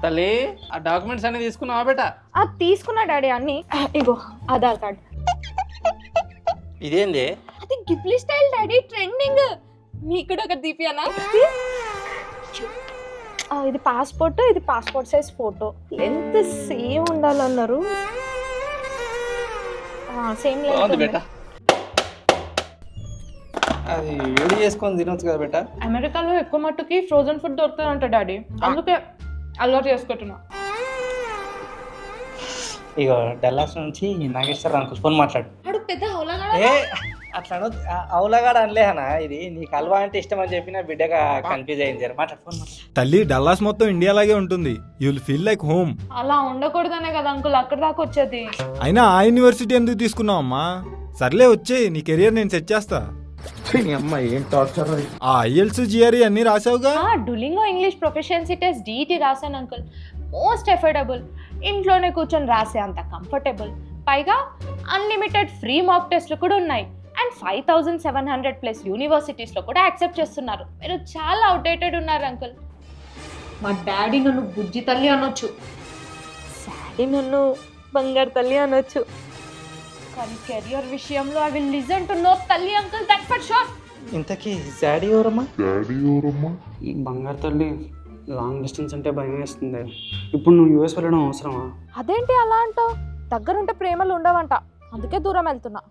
తల్లి ఆ డాక్యుమెంట్స్ అన్ని తీసుకున్నావా బేటా? అది తీసుకున్నా డాడీ అన్ని. ఇగో ఆధార్ కార్డ్. ఇదేంది? అది గిఫ్లీ స్టైల్ డాడీ, ట్రెండింగ్. మీకు కూడా ఒకటి తీపియానా? ఇది పాస్పోర్ట్, ఇది passport size photo. Length same ఉండాలన్నారు. సేమ్ బాగుంది లెంత్. బేటా. అది వేడి చేసుకొని తినొచ్చు కదా బేటా? అమెరికాలో ఎక్కువ మట్టుకి ఫ్రోజన్ ఫుడ్ దొరుకుతుందంట డాడీ, అందుకే అలవాటు చేసుకుంటున్నా. ఇక డల్లాస్ నుంచి నాగేశ్వర అంకుల్ ఫోన్ మాట్లాడు. వాడు పెద్ద హౌలగాడ. ఏ అట్లా అవులగాడు అనలేహనా, ఇది నీకు హల్వా అంటే ఇష్టం అని చెప్పి నా బిడ్డగా కన్ఫ్యూజ్ అయింది. మాట్లాడు, ఫోన్ మాట్లాడు. తల్లి డల్లాస్ మొత్తం ఇండియాలాగే ఉంటుంది. You will feel like home. అలా ఉండకూడదనే కదా అంకుల్ అక్కడ దాకా వచ్చేది. అయినా ఆ యూనివర్సిటీ ఎందుకు తీసుకున్నావు అమ్మా? సర్లే వచ్చేయి, నీ కెరియర్ నేను సెట్ చేస్తా. ఆ ఐఎల్స్ జిఆర్ఈ అన్ని రాసావుగా? డులింగో ఇంగ్లీష్ ప్రొఫిషియన్సీ టెస్ట్ డిఈటి రాశాను అంకుల్. మోస్ట్ ఎఫోర్డబుల్, ఇంట్లోనే కూర్చొని రాసే అంత కంఫర్టబుల్. పైగా అన్లిమిటెడ్ ఫ్రీ మాక్ టెస్ట్లు కూడా ఉన్నాయి. అండ్ 5700+ యూనివర్సిటీస్లో కూడా యాక్సెప్ట్ చేస్తున్నారు. మీరు చాలా అవుట్డేటెడ్ ఉన్నారు అంకుల్. మా డాడీ నన్ను బుజ్జి తల్లి అనొచ్చు, శాడీ నన్ను బంగారు తల్లి అనొచ్చు. కానీ కెరియర్ విషయంలో I will listen to know తల్లి అంకుల్, దట్ ఫర్ షూర్. ఇంతకీ శాడీ ఎవరమ్మా? ఈ బంగారు తల్లి లాంగ్ డిస్టెన్స్ అంటే భయం వేస్తుంది. ఇప్పుడు నువ్వు యూఎస్ వెళ్ళడం అవసరమా? అదేంటి అలా అంటావు? దగ్గరుంటే ప్రేమలు ఉండవంట, అందుకే దూరం వెళ్తున్నా.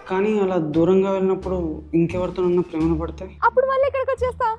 కానీ అలా దూరంగా వెళ్ళినప్పుడు ఇంకెవరితోనన్నా ప్రేమను పడితే? అప్పుడు మళ్ళీ ఇక్కడికి వచ్చేస్తా.